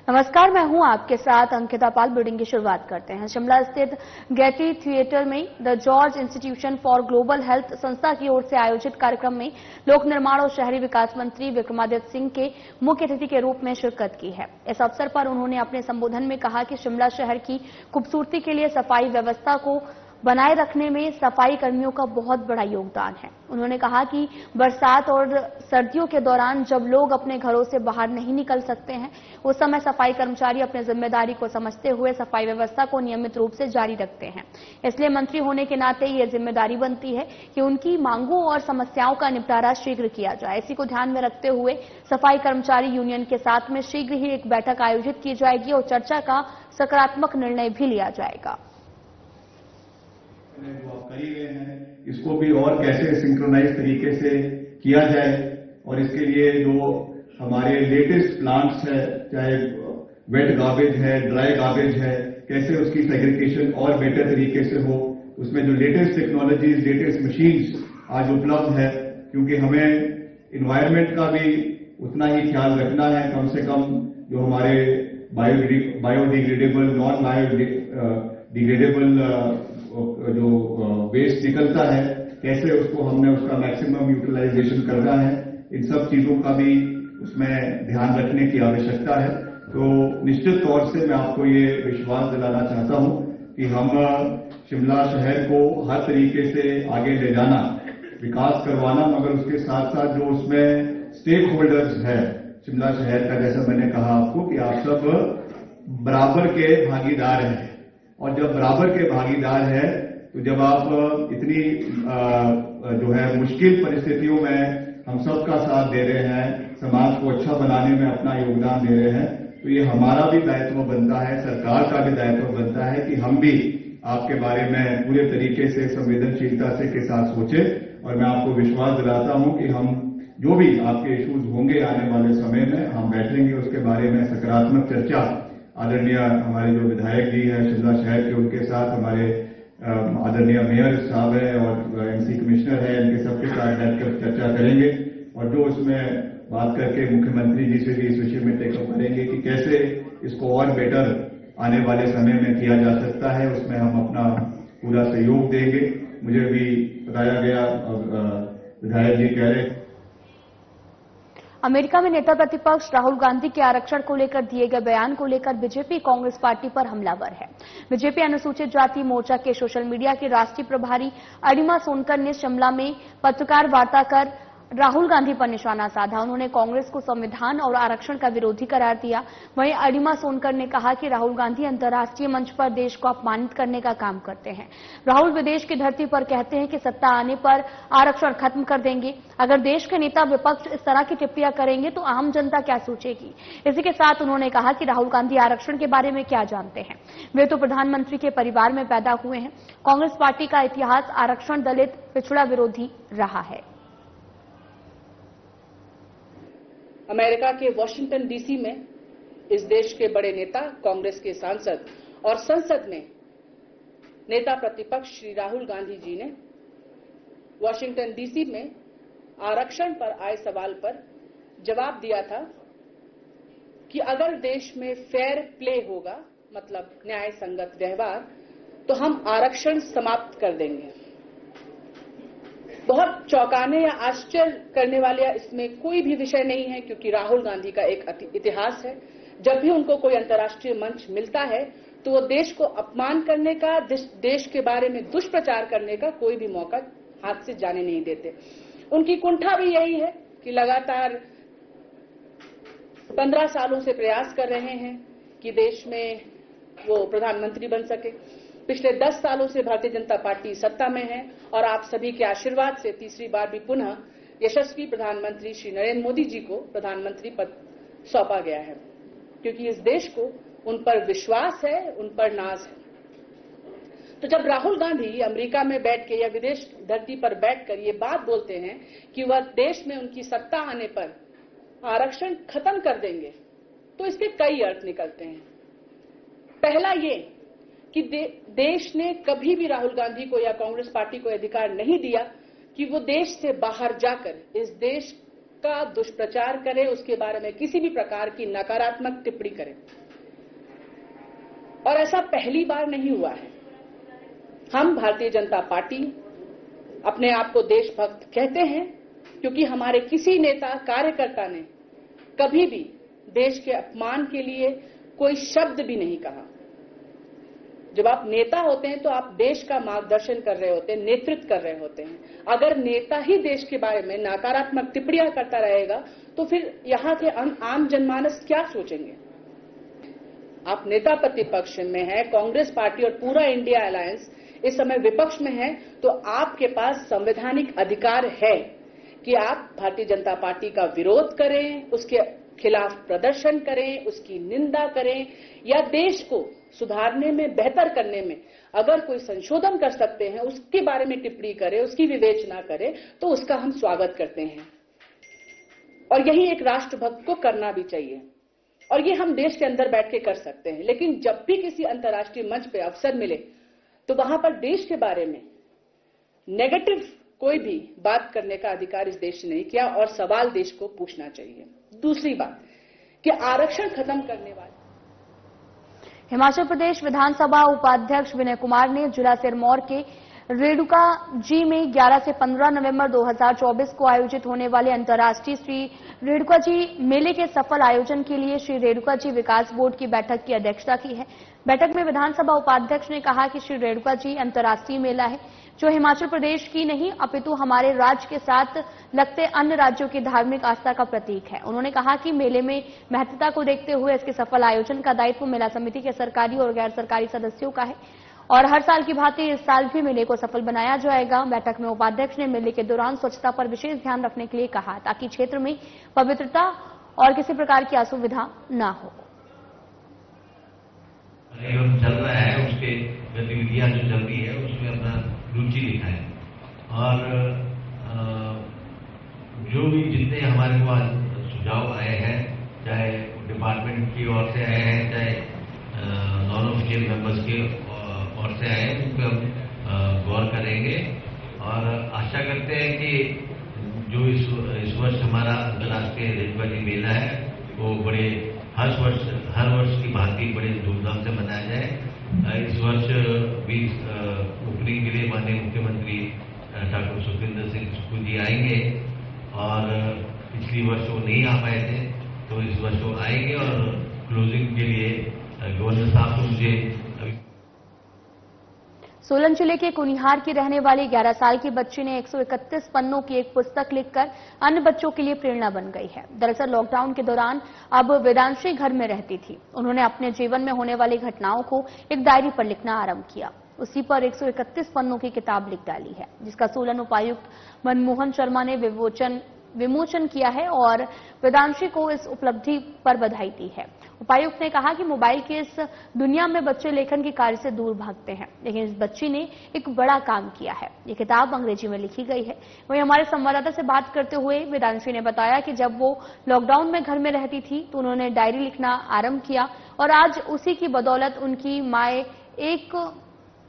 नमस्कार, मैं हूं आपके साथ अंकिता पाल। बुलेटिन की शुरुआत करते हैं। शिमला स्थित गेटी थिएटर में the George institution for global health संस्था की ओर से आयोजित कार्यक्रम में लोक निर्माण और शहरी विकास मंत्री विक्रमादित्य सिंह के मुख्य अतिथि के रूप में शिरकत की है। इस अवसर पर उन्होंने अपने संबोधन में कहा कि शिमला शहर की खूबसूरती के लिए सफाई व्यवस्था को बनाए रखने में सफाई कर्मियों का बहुत बड़ा योगदान है। उन्होंने कहा कि बरसात और सर्दियों के दौरान जब लोग अपने घरों से बाहर नहीं निकल सकते हैं, उस समय सफाई कर्मचारी अपनी जिम्मेदारी को समझते हुए सफाई व्यवस्था को नियमित रूप से जारी रखते हैं। इसलिए मंत्री होने के नाते ये जिम्मेदारी बनती है कि उनकी मांगों और समस्याओं का निपटारा शीघ्र किया जाए। इसी को ध्यान में रखते हुए सफाई कर्मचारी यूनियन के साथ में शीघ्र ही एक बैठक आयोजित की जाएगी और चर्चा का सकारात्मक निर्णय भी लिया जाएगा। जो आप कर ही रहे हैं, इसको भी और कैसे सिंक्रोनाइज तरीके से किया जाए और इसके लिए जो हमारे लेटेस्ट प्लांट्स है, चाहे वेट गार्बेज है, ड्राई गार्बेज है, कैसे उसकी सेग्रीगेशन और बेटर तरीके से हो, उसमें जो लेटेस्ट टेक्नोलॉजीज, लेटेस्ट मशीन्स आज उपलब्ध है, क्योंकि हमें इन्वायरमेंट का भी उतना ही ख्याल रखना है। कम से कम जो हमारे बायोडिग्रेडेबल, नॉन बायोडिग्रेडेबल जो वेस्ट निकलता है, कैसे उसको हमने उसका मैक्सिमम यूटिलाइजेशन करना है, इन सब चीजों का भी उसमें ध्यान रखने की आवश्यकता है। तो निश्चित तौर से मैं आपको ये विश्वास दिलाना चाहता हूं कि हम शिमला शहर को हर तरीके से आगे ले जाना, विकास करवाना, मगर उसके साथ साथ जो उसमें स्टेक होल्डर्स है शिमला शहर का, जैसा मैंने कहा आपको कि आप सब बराबर के भागीदार हैं, और जब बराबर के भागीदार है तो जब आप इतनी जो है मुश्किल परिस्थितियों में हम सबका साथ दे रहे हैं, समाज को अच्छा बनाने में अपना योगदान दे रहे हैं, तो ये हमारा भी दायित्व बनता है, सरकार का भी दायित्व बनता है कि हम भी आपके बारे में पूरे तरीके से संवेदनशीलता से के साथ सोचें। और मैं आपको विश्वास दिलाता हूं कि हम जो भी आपके इश्यूज होंगे आने वाले समय में, हम बैठेंगे, उसके बारे में सकारात्मक चर्चा आदरणीय हमारे जो विधायक जी हैं शिमला शहर के, उनके साथ हमारे आदरणीय मेयर साहब है और एमसी कमिश्नर है, इनके सबके साथ बैठकर चर्चा करेंगे और जो उसमें बात करके मुख्यमंत्री जी से भी इस विषय में टेकअप करेंगे कि कैसे इसको और बेटर आने वाले समय में किया जा सकता है, उसमें हम अपना पूरा सहयोग देंगे। मुझे भी बताया गया, विधायक जी कह रहे अमेरिका में नेता प्रतिपक्ष राहुल गांधी के आरक्षण को लेकर दिए गए बयान को लेकर बीजेपी कांग्रेस पार्टी पर हमलावर है। बीजेपी अनुसूचित जाति मोर्चा के सोशल मीडिया के राष्ट्रीय प्रभारी अरिमा सोनकर ने शिमला में पत्रकार वार्ता कर राहुल गांधी पर निशाना साधा। उन्होंने कांग्रेस को संविधान और आरक्षण का विरोधी करार दिया। वहीं अरिमा सोनकर ने कहा कि राहुल गांधी अंतर्राष्ट्रीय मंच पर देश को अपमानित करने का काम करते हैं। राहुल विदेश की धरती पर कहते हैं कि सत्ता आने पर आरक्षण खत्म कर देंगे। अगर देश के नेता विपक्ष इस तरह की टिप्पणियां करेंगे तो आम जनता क्या सोचेगी। इसी के साथ उन्होंने कहा कि राहुल गांधी आरक्षण के बारे में क्या जानते हैं, वे तो प्रधानमंत्री के परिवार में पैदा हुए हैं। कांग्रेस पार्टी का इतिहास आरक्षण, दलित, पिछड़ा विरोधी रहा है। अमेरिका के वॉशिंगटन डीसी में इस देश के बड़े नेता, कांग्रेस के सांसद और संसद में नेता प्रतिपक्ष श्री राहुल गांधी जी ने वॉशिंगटन डीसी में आरक्षण पर आए सवाल पर जवाब दिया था कि अगर देश में फेयर प्ले होगा, मतलब न्याय संगत व्यवहार, तो हम आरक्षण समाप्त कर देंगे। बहुत चौंकाने या आश्चर्य करने वाले इसमें कोई भी विषय नहीं है, क्योंकि राहुल गांधी का एक इतिहास है। जब भी उनको कोई अंतर्राष्ट्रीय मंच मिलता है तो वो देश को अपमान करने का, देश के बारे में दुष्प्रचार करने का कोई भी मौका हाथ से जाने नहीं देते। उनकी कुंठा भी यही है कि लगातार 15 सालों से प्रयास कर रहे हैं कि देश में वो प्रधानमंत्री बन सके। पिछले 10 सालों से भारतीय जनता पार्टी सत्ता में है और आप सभी के आशीर्वाद से तीसरी बार भी पुनः यशस्वी प्रधानमंत्री श्री नरेंद्र मोदी जी को प्रधानमंत्री पद सौंपा गया है, क्योंकि इस देश को उन पर विश्वास है, उन पर नाज है। तो जब राहुल गांधी अमेरिका में बैठ के या विदेश धरती पर बैठकर ये बात बोलते हैं कि वह देश में उनकी सत्ता आने पर आरक्षण खत्म कर देंगे, तो इसके कई अर्थ निकलते हैं। पहला ये कि देश ने कभी भी राहुल गांधी को या कांग्रेस पार्टी को अधिकार नहीं दिया कि वो देश से बाहर जाकर इस देश का दुष्प्रचार करे, उसके बारे में किसी भी प्रकार की नकारात्मक टिप्पणी करे। और ऐसा पहली बार नहीं हुआ है। हम भारतीय जनता पार्टी अपने आप को देशभक्त कहते हैं क्योंकि हमारे किसी नेता कार्यकर्ता ने कभी भी देश के अपमान के लिए कोई शब्द भी नहीं कहा। जब आप नेता होते हैं तो आप देश का मार्गदर्शन कर रहे होते हैं, नेतृत्व कर रहे होते हैं। अगर नेता ही देश के बारे में नकारात्मक टिप्पणियां करता रहेगा तो फिर यहां के आम जनमानस क्या सोचेंगे। आप नेता प्रतिपक्ष में है, कांग्रेस पार्टी और पूरा इंडिया अलायंस इस समय विपक्ष में है, तो आपके पास संवैधानिक अधिकार है कि आप भारतीय जनता पार्टी का विरोध करें, उसके खिलाफ प्रदर्शन करें, उसकी निंदा करें, या देश को सुधारने में, बेहतर करने में अगर कोई संशोधन कर सकते हैं उसके बारे में टिप्पणी करें, उसकी विवेचना करें, तो उसका हम स्वागत करते हैं। और यही एक राष्ट्रभक्त को करना भी चाहिए, और ये हम देश के अंदर बैठ के कर सकते हैं। लेकिन जब भी किसी अंतर्राष्ट्रीय मंच पे अवसर मिले तो वहां पर देश के बारे में नेगेटिव कोई भी बात करने का अधिकार इस देश ने नहीं किया, और सवाल देश को पूछना चाहिए। दूसरी बात कि आरक्षण खत्म करने वाले हिमाचल प्रदेश विधानसभा उपाध्यक्ष विनय कुमार ने जिला सिरमौर के रेणुका जी में 11 से 15 नवंबर 2024 को आयोजित होने वाले अंतर्राष्ट्रीय श्री रेणुका जी मेले के सफल आयोजन के लिए श्री रेणुका जी विकास बोर्ड की बैठक की अध्यक्षता की है। बैठक में विधानसभा उपाध्यक्ष ने कहा कि श्री रेणुका जी अंतर्राष्ट्रीय मेला है जो हिमाचल प्रदेश की नहीं अपितु हमारे राज्य के साथ लगते अन्य राज्यों की धार्मिक आस्था का प्रतीक है। उन्होंने कहा कि मेले में महत्वता को देखते हुए इसके सफल आयोजन का दायित्व मेला समिति के सरकारी और गैर सरकारी सदस्यों का है, और हर साल की भांति इस साल भी मेले को सफल बनाया जाएगा। बैठक में उपाध्यक्ष ने मेले के दौरान स्वच्छता पर विशेष ध्यान रखने के लिए कहा ताकि क्षेत्र में पवित्रता और किसी प्रकार की असुविधा न हो। चल रहा है, उसके गतिविधियां जो चल रही है उसमें अपना रुचि दिखाएं, और जो भी जितने हमारे पास सुझाव आए हैं, चाहे डिपार्टमेंट की ओर से आए हैं, चाहे नॉन ऑफिशियल मेंबर्स की ओर से आए हैं, उन पर हम गौर करेंगे। और आशा करते हैं कि जो इस वर्ष हमारा अंतर्राष्ट्रीय रेणुका जी मेला है वो बड़े हर वर्ष की भांति बड़े धूमधाम से मनाया जाए। इस वर्ष भी ओपनिंग के लिए माननीय मुख्यमंत्री डॉक्टर सुखविंदर सिंह सुक्खू जी आएंगे, और पिछली वर्ष वो नहीं आ पाए थे तो इस वर्ष वो आएंगे, और क्लोजिंग के लिए गवर्नर साहब को मुझे सोलन जिले के कुनिहार की रहने वाली 11 साल की बच्ची ने 131 पन्नों की एक पुस्तक लिखकर अन्य बच्चों के लिए प्रेरणा बन गई है। दरअसल लॉकडाउन के दौरान अब वेदांशी घर में रहती थी। उन्होंने अपने जीवन में होने वाली घटनाओं को एक डायरी पर लिखना आरंभ किया। उसी पर 131 पन्नों की किताब लिख डाली है, जिसका सोलन उपायुक्त मनमोहन शर्मा ने विमोचन किया है और वेदांशी को इस उपलब्धि पर बधाई दी है। उपायुक्त ने कहा कि मोबाइल की इस दुनिया में बच्चे लेखन के कार्य से दूर भागते हैं, लेकिन इस बच्ची ने एक बड़ा काम किया है। ये किताब अंग्रेजी में लिखी गई है। वहीं हमारे संवाददाता से बात करते हुए वेदांशी ने बताया कि जब वो लॉकडाउन में घर में रहती थी तो उन्होंने डायरी लिखना आरंभ किया, और आज उसी की बदौलत उनकी माए एक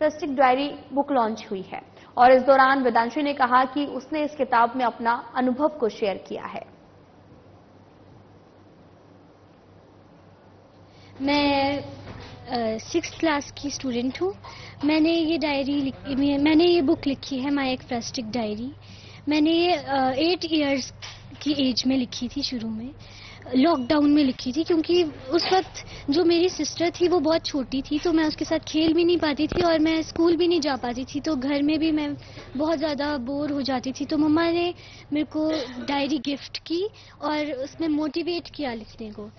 प्लास्टिक डायरी बुक लॉन्च हुई है। और इस दौरान वेदांशी ने कहा कि उसने इस किताब में अपना अनुभव को शेयर किया है। मैं 6th क्लास की स्टूडेंट हूँ। मैंने ये बुक लिखी है, माय एक प्लास्टिक डायरी। मैंने ये 8 इयर्स की एज में लिखी थी, शुरू में लॉकडाउन में लिखी थी, क्योंकि उस वक्त जो मेरी सिस्टर थी वो बहुत छोटी थी, तो मैं उसके साथ खेल भी नहीं पाती थी और मैं स्कूल भी नहीं जा पाती थी, तो घर में भी मैं बहुत ज़्यादा बोर हो जाती थी। तो मम्मा ने मेरे को डायरी गिफ्ट की और उसमें मोटिवेट किया लिखने को,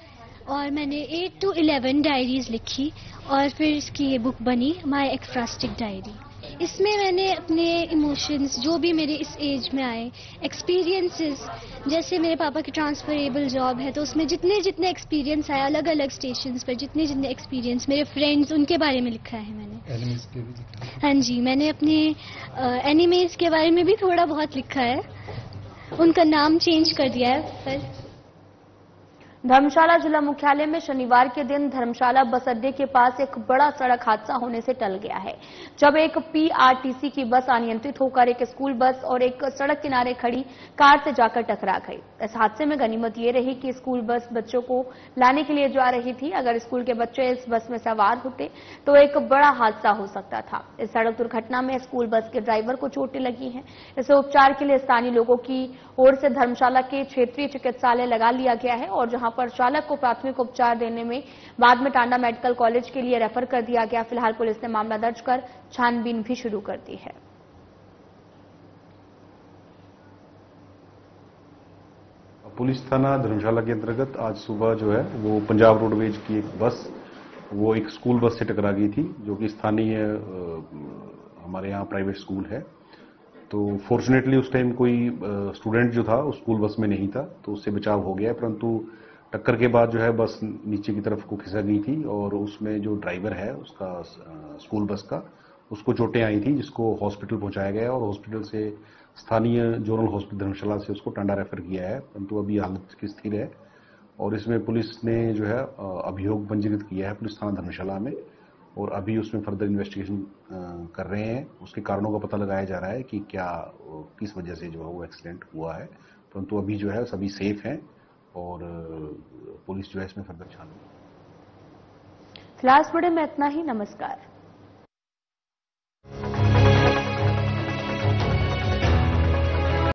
और मैंने 8 to 11 डायरीज लिखी और फिर इसकी ये बुक बनी, माय एक प्लास्टिक डायरी। इसमें मैंने अपने इमोशंस जो भी मेरे इस एज में आए, एक्सपीरियंसेस, जैसे मेरे पापा की ट्रांसफरेबल जॉब है तो उसमें जितने एक्सपीरियंस आए अलग अलग स्टेशंस पर, जितने एक्सपीरियंस, मेरे फ्रेंड्स, उनके बारे में लिखा है मैंने। एनिमेज के भी लिखा है? हाँ जी, मैंने अपने एनिमेज के बारे में भी थोड़ा बहुत लिखा है, उनका नाम चेंज कर दिया है पर। धर्मशाला जिला मुख्यालय में शनिवार के दिन धर्मशाला बस अड्डे के पास एक बड़ा सड़क हादसा होने से टल गया है, जब एक पीआरटीसी की बस अनियंत्रित होकर एक स्कूल बस और एक सड़क किनारे खड़ी कार से जाकर टकरा गई। इस हादसे में गनीमत ये रही कि स्कूल बस बच्चों को लाने के लिए जा रही थी। अगर स्कूल के बच्चे इस बस में सवार होते तो एक बड़ा हादसा हो सकता था। इस सड़क दुर्घटना में स्कूल बस के ड्राइवर को चोटें लगी हैं। इसे उपचार के लिए स्थानीय लोगों की ओर से धर्मशाला के क्षेत्रीय चिकित्सालय लगा लिया गया है और जहां पर चालक को प्राथमिक उपचार देने में बाद में टांडा मेडिकल कॉलेज के लिए रेफर कर दिया गया। फिलहाल पुलिस ने मामला दर्ज कर छानबीन भी शुरू कर दी है। पुलिस थाना धर्मशाला के अंतर्गत आज सुबह जो है वो पंजाब रोडवेज की एक बस वो एक स्कूल बस से टकरा गई थी, जो कि स्थानीय हमारे यहाँ प्राइवेट स्कूल है। तो फॉर्चुनेटली उस टाइम कोई स्टूडेंट जो था उस स्कूल बस में नहीं था, तो उससे बचाव हो गया। परंतु टक्कर के बाद जो है बस नीचे की तरफ को खिसक गई थी और उसमें जो ड्राइवर है उसका स्कूल बस का उसको चोटें आई थी, जिसको हॉस्पिटल पहुंचाया गया और हॉस्पिटल से स्थानीय जोनल हॉस्पिटल धर्मशाला से उसको टांडा रेफर किया है। परंतु अभी हालत की स्थिर है और इसमें पुलिस ने जो है अभियोग पंजीकृत किया है पुलिस थाना धर्मशाला में और अभी उसमें फर्दर इन्वेस्टिगेशन कर रहे हैं। उसके कारणों का पता लगाया जा रहा है कि क्या किस वजह से जो है वो एक्सीडेंट हुआ है। परंतु अभी जो है सभी सेफ हैं और पुलिस जो है इसमें फर्दर छानबीन। फिलहाल इस वीडियो में इतना ही। नमस्कार।